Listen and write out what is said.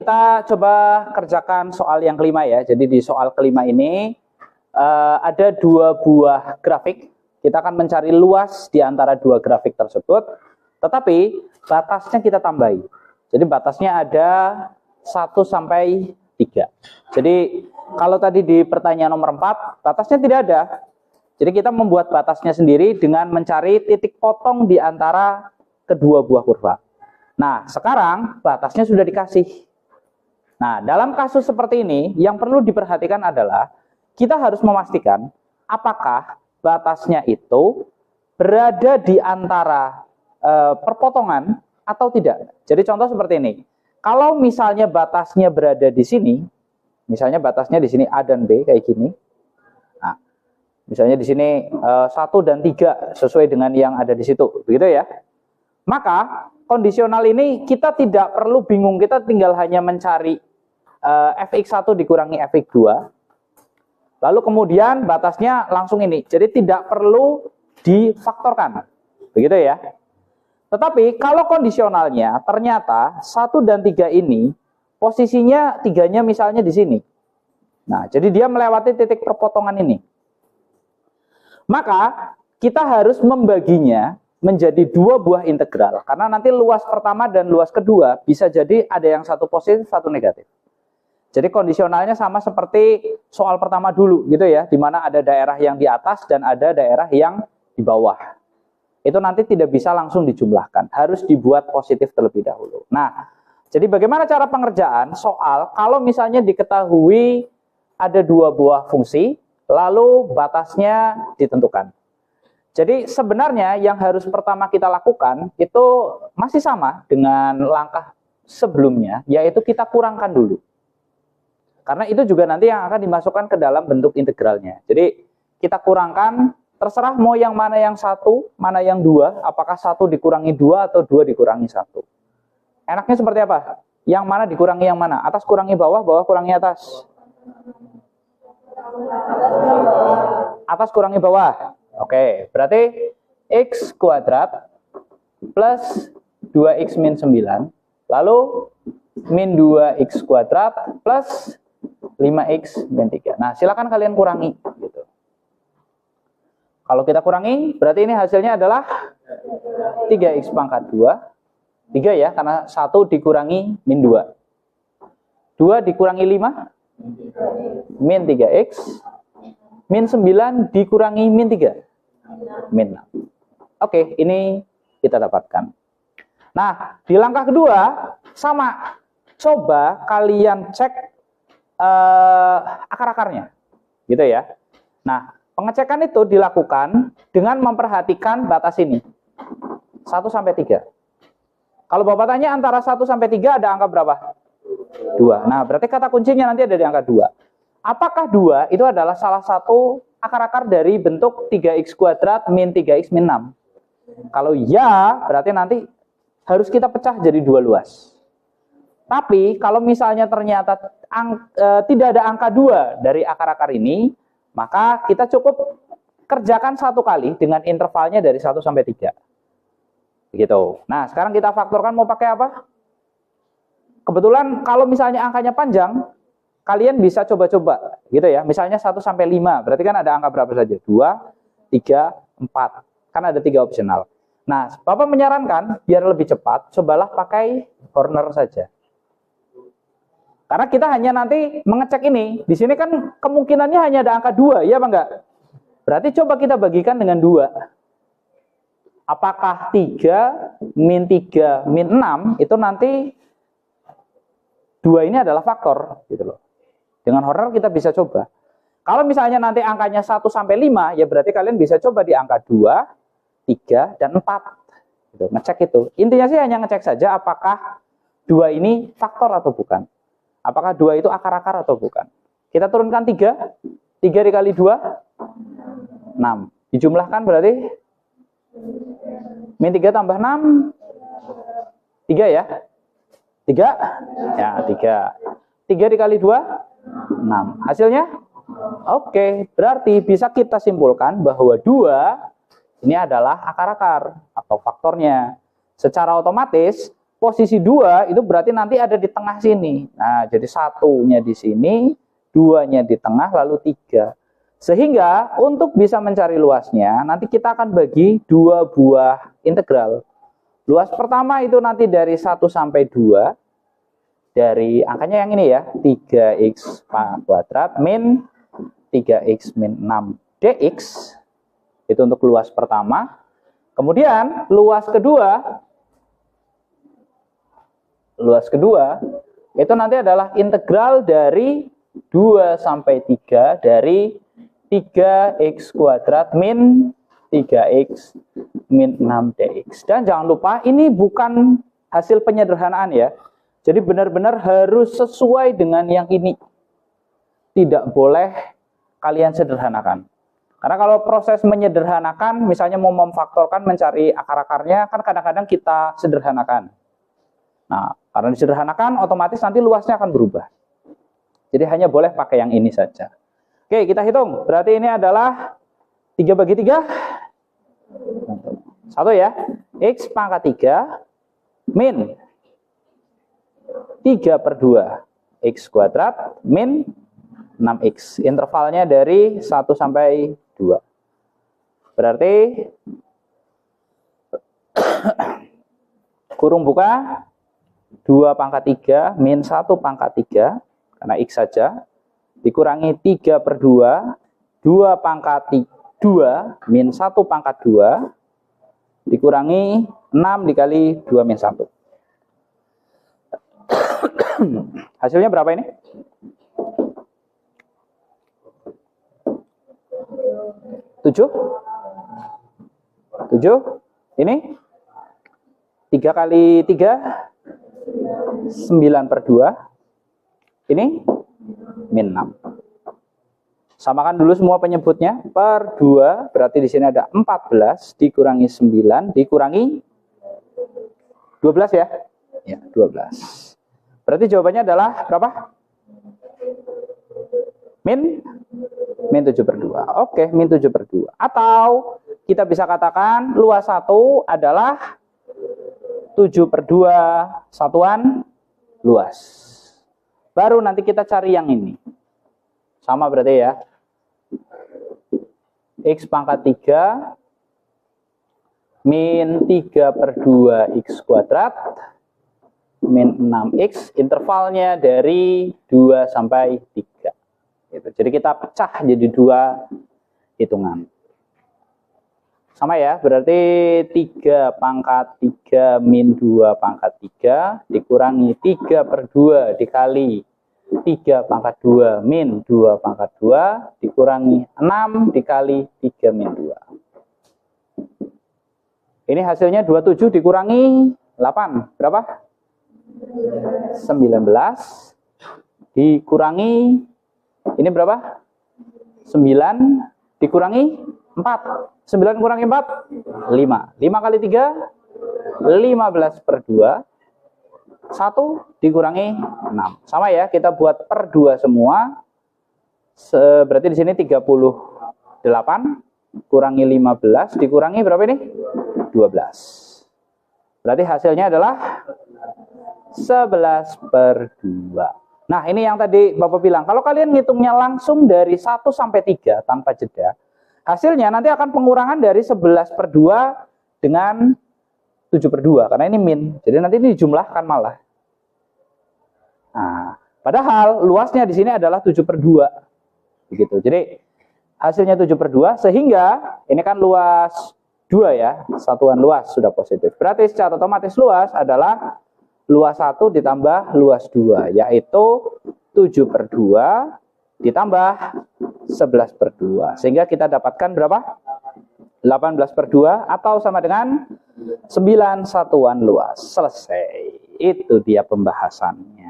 Kita coba kerjakan soal yang kelima ya. Jadi di soal kelima ini ada dua buah grafik. Kita akan mencari luas di antara dua grafik tersebut. Tetapi batasnya kita tambahi. Jadi batasnya ada 1 sampai 3. Jadi kalau tadi di pertanyaan nomor 4, batasnya tidak ada. Jadi kita membuat batasnya sendiri dengan mencari titik potong di antara kedua buah kurva. Nah, sekarang batasnya sudah dikasih. Nah, dalam kasus seperti ini, yang perlu diperhatikan adalah kita harus memastikan apakah batasnya itu berada di antara perpotongan atau tidak. Jadi contoh seperti ini. Kalau misalnya batasnya berada di sini, misalnya batasnya di sini A dan B kayak gini. Nah, misalnya di sini 1 dan 3 sesuai dengan yang ada di situ, begitu ya. Maka kondisional ini kita tidak perlu bingung, kita tinggal hanya mencari fx1 dikurangi fx2. Lalu kemudian batasnya langsung ini. Jadi tidak perlu difaktorkan. Begitu ya. Tetapi kalau kondisionalnya ternyata 1 dan 3 ini posisinya 3-nya misalnya di sini. Nah, jadi dia melewati titik perpotongan ini. Maka kita harus membaginya menjadi dua buah integral. Karena nanti luas pertama dan luas kedua bisa jadi ada yang satu positif, satu negatif. Jadi kondisionalnya sama seperti soal pertama dulu gitu ya, di mana ada daerah yang di atas dan ada daerah yang di bawah. Itu nanti tidak bisa langsung dijumlahkan, harus dibuat positif terlebih dahulu. Nah, jadi bagaimana cara pengerjaan soal kalau misalnya diketahui ada dua buah fungsi, lalu batasnya ditentukan. Jadi sebenarnya yang harus pertama kita lakukan itu masih sama dengan langkah sebelumnya, yaitu kita kurangkan dulu. Karena itu juga nanti yang akan dimasukkan ke dalam bentuk integralnya. Jadi kita kurangkan, terserah mau yang mana yang 1, mana yang 2, apakah 1 dikurangi 2 atau 2 dikurangi 1. Enaknya seperti apa? Yang mana dikurangi yang mana? Atas kurangi bawah, bawah kurangi atas. Atas kurangi bawah. Oke, berarti x kuadrat plus 2x min 9, lalu min 2x kuadrat plus 5x min 3. Nah, silakan kalian kurangi gitu. Kalau kita kurangi, berarti ini hasilnya adalah 3x pangkat 2. 3 ya, karena 1 dikurangi min 2. 2 dikurangi 5, min 3x. Min 9 dikurangi min 3, min 6. Oke, ini kita dapatkan. Nah, di langkah kedua, sama. Coba kalian cek akar-akarnya, gitu ya. Nah, pengecekan itu dilakukan dengan memperhatikan batas ini, 1 sampai 3. Kalau Bapak tanya antara 1 sampai 3 ada angka berapa? 2. Nah, berarti kata kuncinya nanti ada di angka 2. Apakah 2 itu adalah salah satu akar-akar dari bentuk 3x kuadrat min 3x min 6? Kalau ya, berarti nanti harus kita pecah jadi 2 luas. Tapi kalau misalnya ternyata tidak ada angka 2 dari akar-akar ini, maka kita cukup kerjakan 1 kali dengan intervalnya dari 1 sampai 3. Begitu. Nah, sekarang kita faktorkan mau pakai apa? Kebetulan kalau misalnya angkanya panjang, kalian bisa coba-coba gitu ya. Misalnya 1 sampai 5, berarti kan ada angka berapa saja? 2, 3, 4. Kan ada 3 opsional. Nah, Bapak menyarankan biar lebih cepat, cobalah pakai Horner saja. Karena kita hanya nanti mengecek ini. Di sini kan kemungkinannya hanya ada angka 2, ya apa enggak? Berarti coba kita bagikan dengan 2. Apakah 3 min 3 min 6 itu nanti 2 ini adalah faktor gitu loh. Dengan Horner kita bisa coba. Kalau misalnya nanti angkanya 1 sampai 5, ya berarti kalian bisa coba di angka 2, 3 dan 4. Gitu, ngecek itu. Intinya sih hanya ngecek saja apakah 2 ini faktor atau bukan. Apakah 2 itu akar-akar atau bukan? Kita turunkan 3. 3 dikali 2, 6. Dijumlahkan berarti min 3 tambah 6, 3 ya? 3? Ya, 3. 3 dikali 2, 6. Hasilnya? Oke, berarti bisa kita simpulkan bahwa 2 ini adalah akar-akar atau faktornya. Secara otomatis posisi 2 itu berarti nanti ada di tengah sini. Nah, jadi 1-nya di sini, 2-nya di tengah, lalu 3. Sehingga untuk bisa mencari luasnya, nanti kita akan bagi 2 buah integral. Luas pertama itu nanti dari 1 sampai 2, dari angkanya yang ini ya, 3x kuadrat min 3x min 6 dx. Itu untuk luas pertama. Kemudian luas kedua itu nanti adalah integral dari 2 sampai 3 dari 3x kuadrat min 3x min 6 dx. Dan jangan lupa ini bukan hasil penyederhanaan ya. Jadi benar-benar harus sesuai dengan yang ini. Tidak boleh kalian sederhanakan. Karena kalau proses menyederhanakan, misalnya mau memfaktorkan, mencari akar-akarnya, kan kadang-kadang kita sederhanakan. Nah, karena disederhanakan, otomatis nanti luasnya akan berubah. Jadi hanya boleh pakai yang ini saja. Oke, kita hitung. Berarti ini adalah 3 bagi 3. 1 ya. X pangkat 3 min 3/2 x kuadrat min 6x. Intervalnya dari 1 sampai 2. Berarti kurung buka 2 pangkat 3 min 1 pangkat 3 karena x saja dikurangi 3/2 2 pangkat 2 min 1 pangkat 2 dikurangi 6 dikali 2 min 1. Hasilnya berapa ini? 7? 7? Ini? 3 kali 3? 9/2. Ini? Min 6. Samakan dulu semua penyebutnya. Per 2, berarti di sini ada 14 dikurangi 9 dikurangi 12 ya? Ya, 12. Berarti jawabannya adalah berapa? Min 7/2. Oke, min 7/2. Atau kita bisa katakan luas 1 adalah 7/2 satuan luas. Baru nanti kita cari yang ini. Sama berarti ya. X pangkat 3 min 3/2 x kuadrat min 6x, intervalnya dari 2 sampai 3. Gitu. Jadi kita pecah jadi 2 hitungan. Sama ya, berarti 3 pangkat 3 min 2 pangkat 3 dikurangi 3/2 dikali 3 pangkat 2 min 2 pangkat 2 dikurangi 6 dikali 3 min 2. Ini hasilnya 27 dikurangi 8. Berapa? 19 dikurangi ini berapa? 9 dikurangi 4. 9 kurangi 4 5. 5 kali 3 15/2. 1 dikurangi 6. Sama ya, kita buat per 2 semua. Berarti di sini 38 kurangi 15 dikurangi berapa ini? 12. Berarti hasilnya adalah 11/2. Nah, ini yang tadi Bapak bilang. Kalau kalian ngitungnya langsung dari 1 sampai 3 tanpa jeda, hasilnya nanti akan pengurangan dari 11/2 dengan 7/2. Karena ini min. Jadi nanti ini dijumlahkan malah. Nah, padahal luasnya di sini adalah 7/2. Begitu. Jadi hasilnya 7/2 sehingga ini kan luas 2 ya. Satuan luas sudah positif. Berarti secara otomatis luas adalah luas 1 ditambah luas 2, yaitu 7/2 ditambah 11/2. Sehingga kita dapatkan berapa? 18/2 atau sama dengan 9 satuan luas. Selesai. Itu dia pembahasannya.